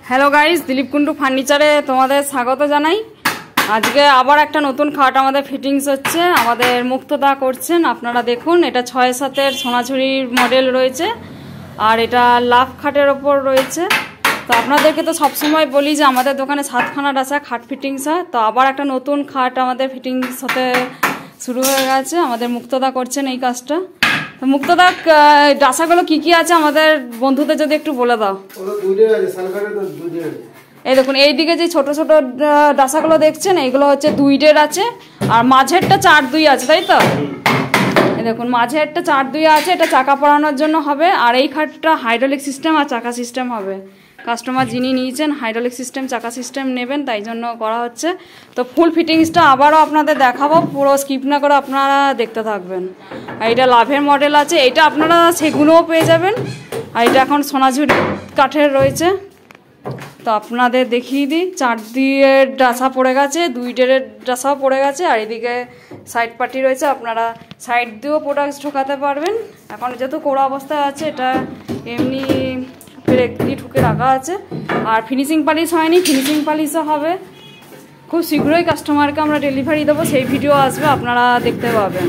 Hello guys, Dilip Kundu ফার্নিচারে তোমাদের স্বাগত জানাই। আজকে আবার একটা নতুন খাট আমাদের ফিটিংস হচ্ছে, আমাদের মুক্তদা করছেন। আপনারা দেখুন, এটা 6-7-এর সোনাঝুরির মডেল রয়েছে আর এটা লাভ খাটের ওপর রয়েছে। তো আপনাদেরকে তো সবসময় বলি যে আমাদের দোকানে 7খানা ডাসা খাট ফিটিংস হয়। তো আবার একটা নতুন খাট আমাদের ফিটিংস হতে শুরু হয়ে গেছে, আমাদের মুক্তদা করছেন এই কাজটা। তো মুক্তদা, ডাসাগুলো কি কি আছে আমাদের বন্ধুদের যদি একটু বলে দাও। এই দেখুন, এইদিকে যে ছোট ছোট ডাসাগুলো দেখছেন এইগুলো হচ্ছে 2 আছে, আর মাঝেরটা 4-2 আছে, তাই তো? এই দেখুন, মাঝেরটা 4-2 আছে, এটা চাকা পরানোর জন্য হবে। আর এই খাটটা হাইড্রোলিক সিস্টেম আর চাকা সিস্টেম হবে। কাস্টমার যিনি নিয়েছেন হাইড্রোলিক সিস্টেম চাকা সিস্টেম নেবেন, তাই জন্য করা হচ্ছে। তো ফুল ফিটিংসটা আবারও আপনাদের দেখাবো, পুরো স্কিপ না করে আপনারা দেখতে থাকবেন। আর এটা লাভের মডেল আছে, এটা আপনারা সেগুলোও পেয়ে যাবেন। আর এটা এখন সোনাঝুরি কাঠের রয়েছে। তো আপনাদের দেখিয়ে দিই, 4-2-এর ডাসা পড়ে গেছে, 2-এর ডাসাও পড়ে গেছে। আর এদিকে সাইড পার্টি রয়েছে, আপনারা সাইড দিয়েও প্রোডাক্ট ঢোকাতে পারবেন। এখন যেহেতু কোড়া অবস্থায় আছে, এটা এমনি ঠুকে রাখা আছে। আর ফিনিশিং পালিশ হয়নি, ফিনিশিং পালিশও হবে। খুব শীঘ্রই কাস্টমারকে আমরা ডেলিভারি দেবো, সেই ভিডিও আসবে, আপনারা দেখতে পাবেন।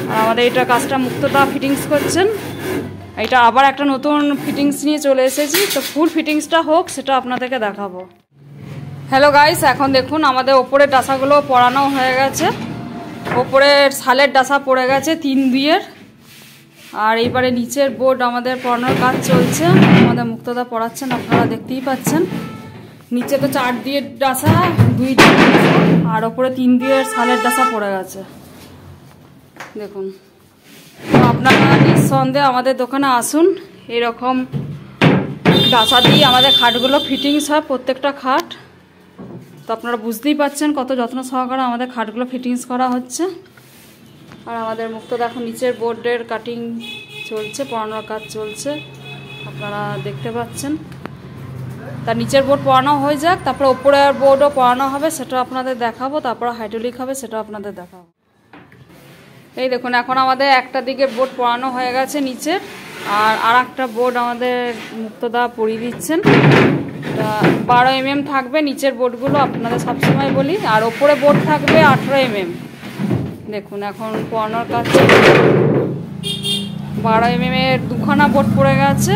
আর আমাদের এটা কাজটা মুক্তদা ফিটিংস করছেন। এটা আবার একটা নতুন ফিটিংস নিয়ে চলে এসেছি। তো ফুল ফিটিংসটা হোক, সেটা আপনাদেরকে দেখাবো। হ্যালো গাইস, এখন দেখুন আমাদের ওপরের ডাসাগুলো পরানো হয়ে গেছে। ওপরের শালের ডাসা পড়ে গেছে 3-2-এর। আর এইবারে নিচের বোর্ড আমাদের পরানোর কাজ চলছে, আমাদের মুক্তদা পড়াচ্ছেন, আপনারা দেখতেই পাচ্ছেন। নিচে তো 4-2-এর ডাসা, 2 আর ওপরে 3-2-এর শালের ডাসা পড়ে গেছে দেখুন। তো আপনারা নিঃসন্দেহে আমাদের দোকানে আসুন, এরকম ডাসা দিয়ে আমাদের খাটগুলো ফিটিংস হয়, প্রত্যেকটা খাট। তো আপনারা বুঝতেই পাচ্ছেন কত যত্ন সহকারে আমাদের খাটগুলো ফিটিংস করা হচ্ছে। আর আমাদের মুক্তদা এখন নিচের বোর্ডের কাটিং চলছে, পরানোর কাজ চলছে, আপনারা দেখতে পাচ্ছেন। তার নিচের বোর্ড পরানো হয়ে যাক, তারপরে ওপরের বোর্ডও পরানো হবে, সেটা আপনাদের দেখাবো। তারপরে হাইড্রোলিক হবে, সেটা আপনাদের দেখাবো। এই দেখুন, এখন আমাদের একটা দিকে বোর্ড পরানো হয়ে গেছে নিচের, আর একটা বোর্ড আমাদের মুক্তদা পরিয়ে দিচ্ছেন। 12 mm থাকবে নিচের বোর্ডগুলো, আপনাদের সবসময় বলি। আর ওপরে বোর্ড থাকবে 18 mm। দেখুন, এখন পরানোর কাজ 12 mm-এর 2খানা বোর্ড পড়ে গেছে।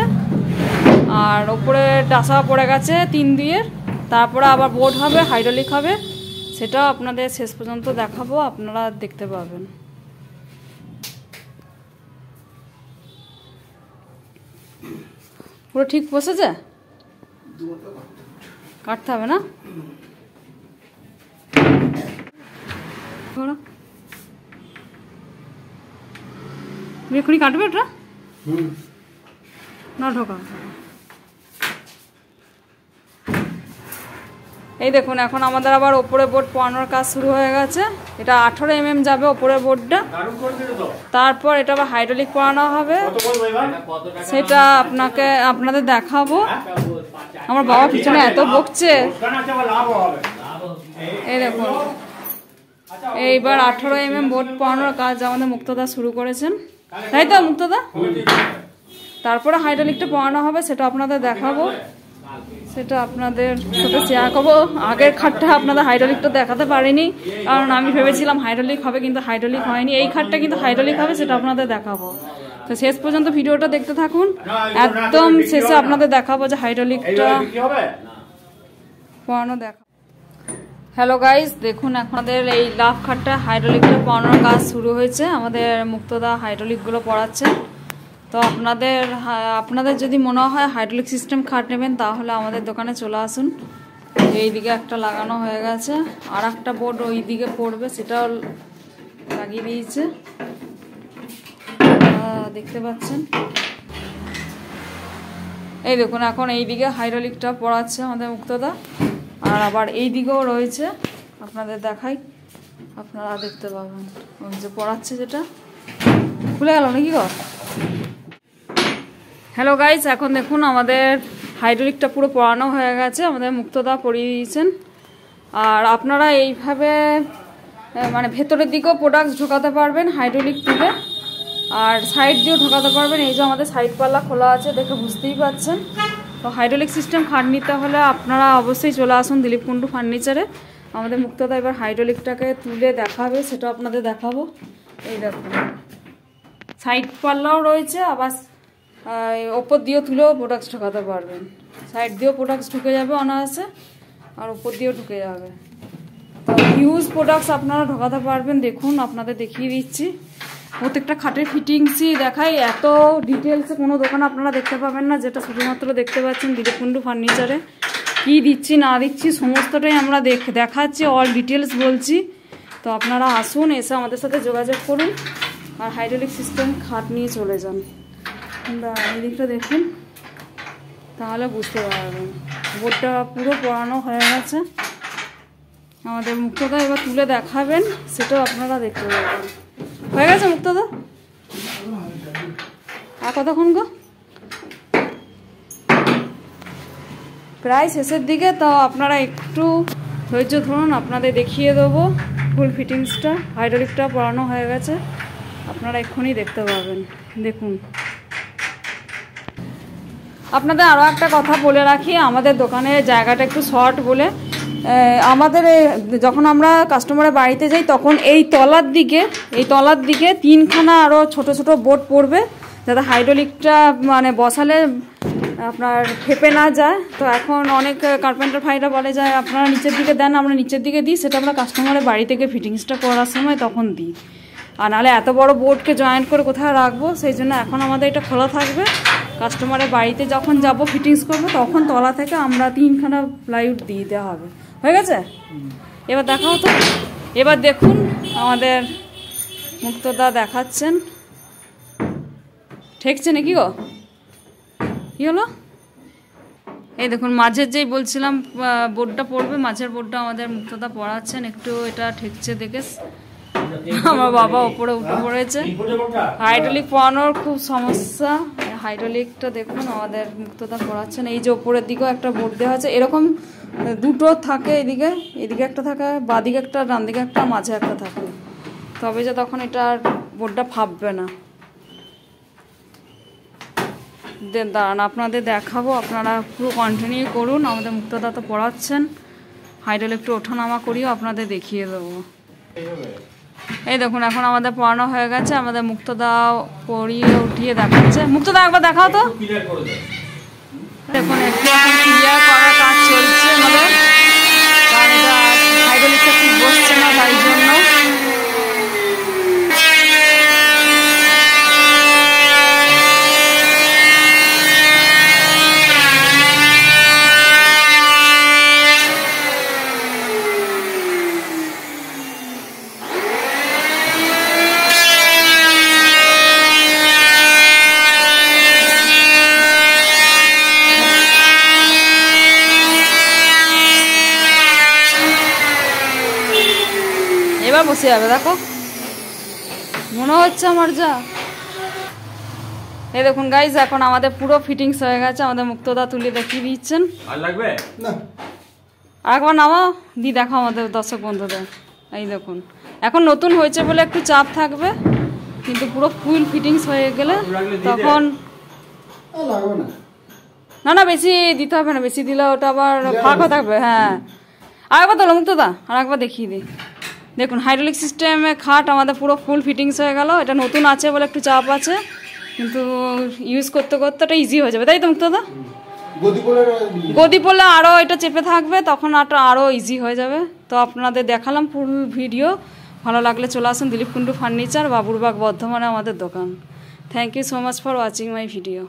আর ওপরে ডাসা পড়ে গেছে 3-2-এর। তারপরে আবার বোর্ড হবে, হাইড্রোলিক হবে, সেটাও আপনাদের শেষ পর্যন্ত দেখাবো, আপনারা দেখতে পাবেন। পুরো ঠিক বসেছে, কাটতে হবে না? এখনই কাটবে ওটা না ঢোকা। এই দেখুন, এখন আমাদের আবার ওপরে বোর্ড পরানোর কাজ শুরু হয়ে গেছে। এটা 18 mm যাবে ওপরের বোর্ডটা। তারপর এটা আবার হাইড্রোলিক পরানো হবে, সেটা আপনাদের দেখাবো। আমার বাবা পিছনে এত বকছে। এই দেখুন, এইবার 18 mm বোর্ড পরানোর কাজ আমাদের মুক্তদা শুরু করেছেন, তাই তো মুক্তদা? তারপরে হাইড্রোলিকটা পরানো হবে, সেটা আপনাদের দেখাবো, সেটা আপনাদের সাথে শেয়ার করবো। আগের খাটটা আপনাদের হাইড্রোলিকটা দেখাতে পারিনি, কারণ আমি ভেবেছিলাম হাইড্রোলিক হবে, কিন্তু হাইড্রোলিক হয়নি। এই খাটটা কিন্তু হাইড্রোলিক হবে, সেটা আপনাদের দেখাবো। তো শেষ পর্যন্ত ভিডিওটা দেখতে থাকুন, একদম শেষে আপনাদের দেখাবো যে হাইড্রোলিকটা পরানো দেখা। হ্যালো গাইস, দেখুন আপনাদের এই লাভ খাটটা হাইড্রোলিকটা পরানোর কাজ শুরু হয়েছে। আমাদের মুক্তদা হাইড্রোলিকগুলো পরাচ্ছে। তো আপনাদের যদি মনে হয় হাইড্রোলিক সিস্টেম খাট নেবেন, তাহলে আমাদের দোকানে চলে আসুন। এইদিকে একটা লাগানো হয়ে গেছে, আর একটা বোর্ড ওই দিকে পড়বে, সেটাও লাগিয়ে দিয়েছে, দেখতে পাচ্ছেন। এই দেখুন, এখন এইদিকে হাইড্রোলিকটা পড়াচ্ছে আমাদের মুক্তদা। আর আবার এই দিকেও রয়েছে, আপনাদের দেখাই, আপনারা দেখতে পাবেন। ওই যে পড়াচ্ছে, যেটা খুলে গেল নাকি গো। হ্যালো গাইস, এখন দেখুন আমাদের হাইড্রোলিকটা পুরো পরানো হয়ে গেছে, আমাদের মুক্তদা পরিয়ে দিয়েছেন। আর আপনারা এইভাবে মানে ভেতরের দিকেও প্রোডাক্ট ঢোকাতে পারবেন হাইড্রোলিক থেকে। আর সাইড দিয়েও ঢোকাতে পারবেন। এই যে আমাদের সাইড পাল্লা খোলা আছে, দেখে বুঝতেই পাচ্ছেন। তো হাইড্রোলিক সিস্টেম খাট নিতে হলে আপনারা অবশ্যই চলে আসুন দিলীপ কুণ্ডু ফার্নিচারে। আমাদের মুক্তদা এবার হাইড্রোলিকটাকে তুলে দেখাবে, সেটা আপনাদের দেখাবো। এই দেখুন সাইড পাল্লাও রয়েছে, আবার ওপর দিয়েও তুলেও প্রোডাক্টস ঢোকাতে পারবেন। সাইড দিয়েও প্রোডাক্টস ঢুকে যাবে অনায়াসে, আর ওপর দিয়েও ঢুকে যাবে। তো হিউজ প্রোডাক্টস আপনারা ঢোকাতে পারবেন। দেখুন আপনাদের দেখিয়ে দিচ্ছি, প্রত্যেকটা খাটের ফিটিংসই দেখাই। এত ডিটেলসে কোনো দোকানে আপনারা দেখতে পাবেন না, যেটা শুধুমাত্র দেখতে পাচ্ছেন দিলীপ কুণ্ডু ফার্নিচারে। কী দিচ্ছি না দিচ্ছি সমস্তটাই আমরা দেখাচ্ছি, অল ডিটেলস বলছি। তো আপনারা আসুন, এসে আমাদের সাথে যোগাযোগ করুন আর হাইড্রোলিক সিস্টেম খাট নিয়ে চলে যান। এই দিকটা দেখুন, তাহলে বুঝতে পারবেন। বোর্ডটা পুরো পড়ানো হয়ে গেছে। আমাদের মুক্তদা এবার তুলে দেখাবেন, সেটাও আপনারা দেখতে পাবেন। হয়ে গেছে মুক্তদা? আর কতক্ষণ গো? প্রায় শেষের দিকে। তো আপনারা একটু ধৈর্য ধরুন, আপনাদের দেখিয়ে দেবো ফুল ফিটিংসটা। হাইড্রোলিকটা পড়ানো হয়ে গেছে, আপনারা এক্ষুনি দেখতে পাবেন। দেখুন, আপনাদের আরও একটা কথা বলে রাখি, আমাদের দোকানের জায়গাটা একটু শর্ট বলে আমাদের যখন আমরা কাস্টমারের বাড়িতে যাই তখন এই তলার দিকে 3খানা আরও ছোট ছোট বোর্ড পড়বে, যাতে হাইড্রোলিকটা মানে বসালে আপনার ফেপে না যায়। তো এখন অনেক কার্পেন্টার ভাইরা বলে যায় আপনারা নিচের দিকে দেন, আমরা নিচের দিকে দিই, সেটা আমরা কাস্টমারের বাড়ি থেকে ফিটিংসটা করার সময় তখন দিই। আর নাহলে এত বড় বোর্ডকে জয়েন্ট করে কোথায় রাখবো, সেই জন্য এখন আমাদের এটা খোলা থাকবে। কাস্টমারের বাড়িতে যখন যাব ফিটিংস করবো তখন তলা থেকে আমরা 3খানা প্লাইউড দিয়ে দেওয়া হবে। হয়ে গেছে? এবার দেখাও তো। এবার দেখুন আমাদের মুক্তদা দেখাচ্ছেন। ঠেকছে নাকি গো? কী হলো? এই দেখুন মাঝের যেই বলছিলাম বোর্ডটা পড়বে, মাঝের বোর্ডটা আমাদের মুক্তদা পড়াচ্ছেন। একটু এটা ঠেকছে দেখে আমার বাবা ওপরে উঠে পড়েছে। হাইড্রোলিক পড়ানোর খুব সমস্যা। হাইড্রোলিকটা দেখুন আমাদের মুক্তদা পড়াচ্ছেন। এই যে ওপরের দিকেও একটা বোর্ড দেওয়া আছে, এরকম দুটো থাকে, এদিকে একটা থাকে, বাঁদিকে একটা, ডান দিকে একটা, মাঝে একটা থাকে, তবে যে তখন এটা বোর্ডটা ফাঁপবে না। দাঁড়ান আপনাদের দেখাবো, আপনারা পুরো কন্টিনিউ করুন। আমাদের মুক্তদা তো পড়াচ্ছেন, হাইড্রোলিক একটু ওঠানামা করিও আপনাদের দেখিয়ে দেবো। এই দেখুন এখন আমাদের পড়ানো হয়ে গেছে, আমাদের মুক্তদা পড়িয়ে উঠিয়ে দেখাচ্ছে। মুক্তদা একবার দেখাও তো। দেখুন একটু এখন ক্লিয়ার করার কাজ চলছে আমাদের, কারণ এটা হাইড্রোলিকটা ঠিক বসছে না, তাই জন্য। এবার বসে যাবে, দেখো মনে হচ্ছে আমার যা। এই দেখুন গাইজ, এখন আমাদের পুরো ফিটিংস হয়ে গেছে। আমাদের মুক্তদা তুলে দেখিয়ে দিচ্ছেন। আর লাগবে না, আর একবার নামাও দি, দেখো আমাদের দর্শক বন্ধুদের। এই দেখুন এখন নতুন হয়েছে বলে একটু চাপ থাকবে, কিন্তু পুরো ফুল ফিটিংস হয়ে গেলে তখন না বেশি দিতে হবে না, বেশি দিলে ওটা আবার ফাঁকা থাকবে। হ্যাঁ, আর একবার তোলো মুক্তদা, আর একবার দেখিয়ে দিই। দেখুন হাইড্রোলিক সিস্টেমে খাট আমাদের পুরো ফুল ফিটিংস হয়ে গেল। এটা নতুন আছে বলে একটু চাপ আছে, কিন্তু ইউজ করতে করতে এটা ইজি হয়ে যাবে, তাই তো মুক্তদা? গদি পড়লে আরও এটা চেপে থাকবে, তখন আরও ইজি হয়ে যাবে। তো আপনাদের দেখালাম ফুল ভিডিও। ভালো লাগলে চলে আসুন দিলীপ কুণ্ডু ফার্নিচার, বাবুরবাগ, বর্ধমানে আমাদের দোকান। Thank you so much for watching my video.